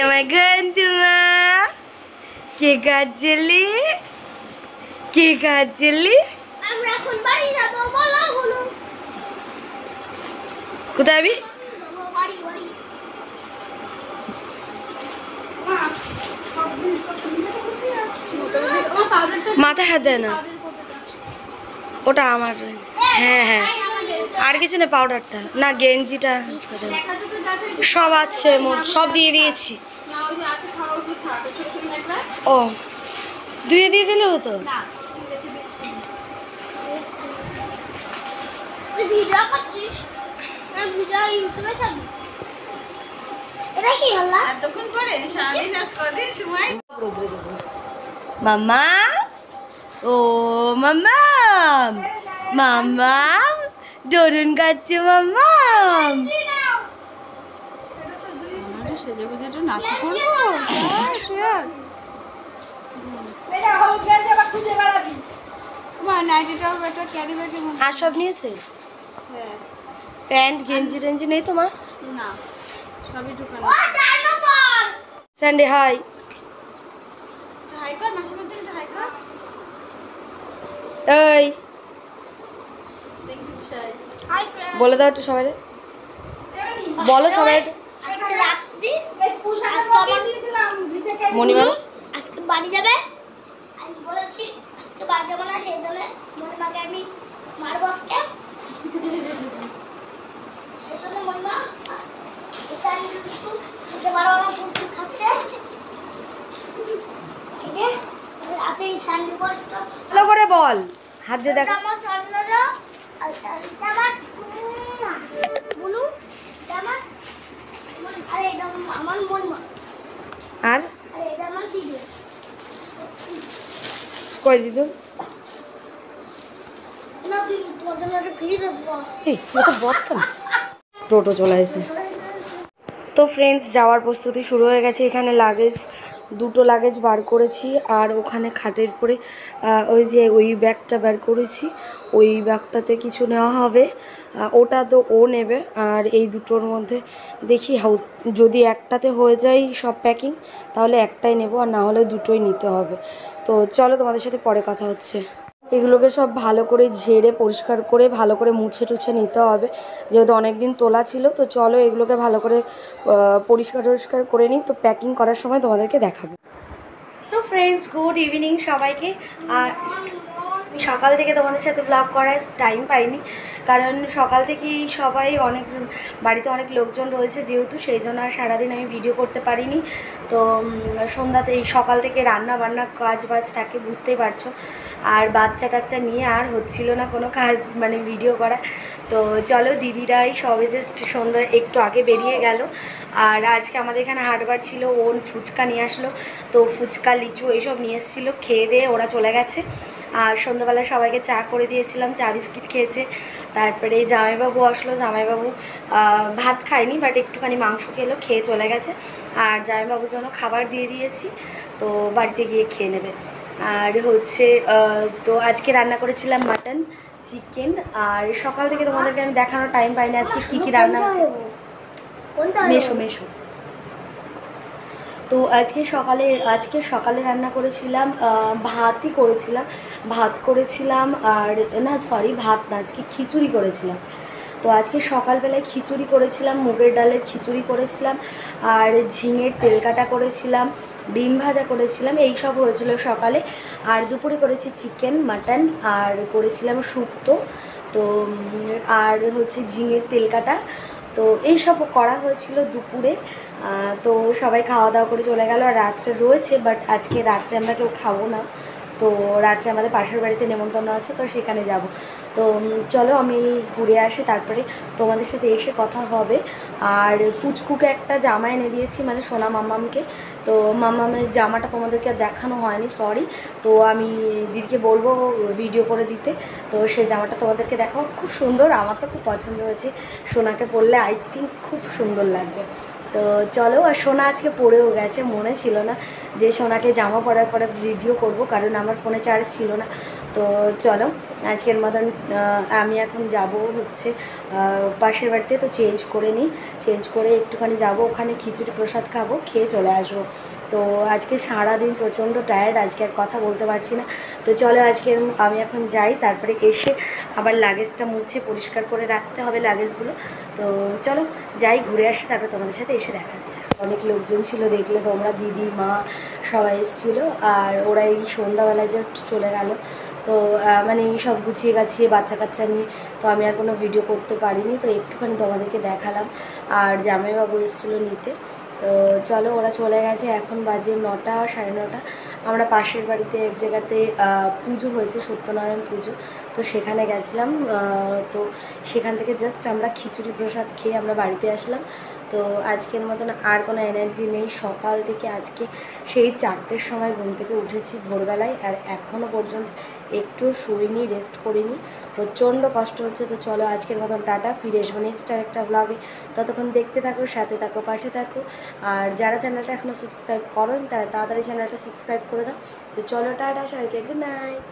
আমার গন্ধুমা কে কাজলি কে কাজলি আমরা এখন বাড়ি যাব বলো বলো কোথায় যাবি বাড়ি বাড়ি মাথায় হাত দেয় না ওটা আমার হ্যাঁ হ্যাঁ আর কিছু না পাউডারটা না গেঞ্জিটা সব আছে সব দিয়ে দিয়েছি ও ধুয়ে দিয়ে দিলে হতো ভিডিও করছিস ভিডিও ইউটিউবে ছাড়বি এটা কি হলো এতক্ষণ করে সারাদিন আজ কদিন সময় মামা ও মামা মামা দরুন কাচ্ছে মামা সেজে গুজে একটু নাচি করবো নাইটিটাও একটা ক্যারি ব্যাগের মধ্যে আর সব নিয়েছে হ্যাঁ প্যান্ট গেঞ্জি টেঞ্জি নেই তোমার না সবই ঢুকানো স্যান্ডে হাই হাই কর মাসে মাসে হাই কর এই থ্যাংক ইউ শাই বলে দাও একটু সবাই বলো সবাই আজকে রাত্রি মণিমা আজকে বাড়ি যাবে আমি বলেছি আজকে বাড়ি যাবো না সেই জন্য মনিমাকে আমি মারবো আজকে সেই জন্য মনিমা এটা আমি দুষ্টু খেতে পারবো না ফুটফুট খাচ্ছে এই যে রাতে এই স্যান্ডি বস্ত ভালো করে বল হাত দিয়ে দেখ আমার স্যান্ডেলটা আর এটা আমার বলু আমার আরে এটা আমার মনিমা আর আরে এটা আমার দিদি কই দিদু না দিদি তোমাদের লাগে ফ্রি দেবো এই ও তো বর্তন টোটো চলে আসে তো ফ্রেন্ডস যাওয়ার প্রস্তুতি শুরু হয়ে গেছে এখানে লাগেজ দুটো লাগেজ বার করেছি আর ওখানে খাটের পরে ওই যে ওই ব্যাগটা বার করেছি ওই ব্যাগটাতে কিছু নেওয়া হবে ওটা তো ও নেবে আর এই দুটোর মধ্যে দেখি যদি একটাতে হয়ে যায় সব প্যাকিং তাহলে একটাই নেব আর না হলে দুটোই নিতে হবে তো চলো তোমাদের সাথে পরে কথা হচ্ছে এগুলোকে সব ভালো করে ঝেড়ে পরিষ্কার করে ভালো করে মুছে টুছে নিতে হবে যেহেতু অনেক দিন তোলা ছিল তো চলো এগুলোকে ভালো করে পরিষ্কার করে নিই তো প্যাকিং করার সময় তোমাদেরকে দেখাবো তো ফ্রেন্ডস গুড ইভিনিং সবাইকে আর সকাল থেকে তোমাদের সাথে ব্লগ করার টাইম পাইনি কারণ সকাল থেকেই সবাই অনেক বাড়িতে অনেক লোকজন রয়েছে যেহেতু সেই জন্য আর সারাদিন আমি ভিডিও করতে পারিনি তো সন্ধ্যাতে এই সকাল থেকে রান্না বান্না কাজ বাজ থাকে বুঝতেই পারছো আর বাচ্চা টাচ্চা নিয়ে আর হচ্ছিল না কোনো কাজ মানে ভিডিও করা তো চলো দিদিরাই সবে জাস্ট সন্ধ্যা একটু আগে বেরিয়ে গেল আর আজকে আমাদের এখানে হাটবার ছিল ওন ফুচকা নিয়ে আসলো তো ফুচকা লিচু এইসব নিয়ে এসেছিলো খেয়ে দিয়ে ওরা চলে গেছে আর সন্ধ্যাবেলা সবাইকে চা করে দিয়েছিলাম চা বিস্কিট খেয়েছে তারপরে জামাইবাবু আসলো জামাইবাবু ভাত খায়নি বাট একটুখানি মাংস খেলো খেয়ে চলে গেছে আর জামাইবাবুর জন্য খাবার দিয়ে দিয়েছি তো বাড়িতে গিয়ে খেয়ে নেবে আর হচ্ছে তো আজকে রান্না করেছিলাম মাটন চিকেন আর সকাল থেকে তোমাদেরকে আমি দেখানোর টাইম পাইনি আজকে কী কী রান্না আছে মেশো মেশো তো আজকে সকালে রান্না করেছিলাম ভাত করেছিলাম আর না সরি ভাত না আজকে খিচুড়ি করেছিলাম তো আজকে সকালবেলায় খিচুড়ি করেছিলাম মুগের ডালের খিচুড়ি করেছিলাম আর ঝিঙের তেলকাটা করেছিলাম ডিম ভাজা করেছিলাম এই সব হয়েছিল সকালে আর দুপুরে করেছি চিকেন মাটন আর করেছিলাম শুক্তো তো আর হচ্ছে ঝিঙের তেলকাটা তো এই সব করা হয়েছিল দুপুরে তো সবাই খাওয়া দাওয়া করে চলে গেল আর রাত্রে রয়েছে বাট আজকে রাত্রে আমরা কেউ খাবো না তো রাত্রে আমাদের পাশের বাড়িতে নেমন্তন্ন আছে তো সেখানে যাব তো চলো আমি ঘুরে আসি তারপরে তোমাদের সাথে এসে কথা হবে আর পুচকুকে একটা জামা এনে দিয়েছি মানে সোনা মাম্মামকে তো মাম্মামের জামাটা তোমাদেরকে দেখানো হয়নি সরি তো আমি দিদিকে বলবো ভিডিও করে দিতে তো সেই জামাটা তোমাদেরকে দেখাও খুব সুন্দর আমার তো খুব পছন্দ হয়েছে সোনাকে পরলে আই থিঙ্ক খুব সুন্দর লাগবে তো চলো আর সোনা আজকে পরেও গেছে মনে ছিল না যে সোনাকে জামা পরার পরে ভিডিও করব কারণ আমার ফোনে চার্জ ছিল না তো তো চলো আজকের মতন আমি এখন যাব হচ্ছে পাশের বাড়িতে, তো চেঞ্জ করে নিই, চেঞ্জ করে একটুখানি যাব ওখানে খিচুড়ি প্রসাদ খাবো, খেয়ে চলে আসবো। তো আজকে সারাদিন প্রচণ্ড টায়ার্ড, আজকে আর কথা বলতে পারছি না। তো চলো আজকে আমি এখন যাই, তারপরে এসে আবার লাগেজটা মুছে পরিষ্কার করে রাখতে হবে লাগেজগুলো। তো চলো যাই, ঘুরে আসি, তারপরে তোমাদের সাথে এসে দেখা যাচ্ছে। অনেক লোকজন ছিল, দেখলে তোমরা, দিদি মা সবাই এসেছিলো, আর ওরা এই সন্ধ্যাবেলায় জাস্ট চলে গেল। তো মানে এই সব গুছিয়ে গাছিয়ে বাচ্চা কাচ্চা নিয়ে তো আমি আর কোনো ভিডিও করতে পারিনি, তো একটুখানি তোমাদেরকে দেখালাম। আর জামাইবাবু এসেছিলো নিতে। তো চলো ওরা চলে গেছে, এখন বাজে 9টা 9:30। আমরা পাশের বাড়িতে এক জায়গাতে পুজো হয়েছে, সত্যনারায়ণ পুজো, তো সেখানে গেছিলাম। তো সেখান থেকে জাস্ট আমরা খিচুড়ি প্রসাদ খেয়ে আমরা বাড়িতে আসলাম। তো আজকের মতন আর কোনো এনার্জি নেই, সকাল থেকে আজকে সেই 4টের সময় ঘুম থেকে উঠেছি ভোরবেলায়, আর এখনও পর্যন্ত একটু শুইনি, রেস্ট করিনি, প্রচণ্ড কষ্ট হচ্ছে। তো চলো আজকের মতন টাটা, ফিরে আসবো নেক্সট আর একটা ব্লগে। ততক্ষণ দেখতে থাকো, সাথে থাকো, পাশে থাকো। আর যারা চ্যানেলটা এখনও সাবস্ক্রাইব করেন তারা তাড়াতাড়ি চ্যানেলটা সাবস্ক্রাইব করে দাও। তো চলো টাটা, সবাইকে গুড নাইট।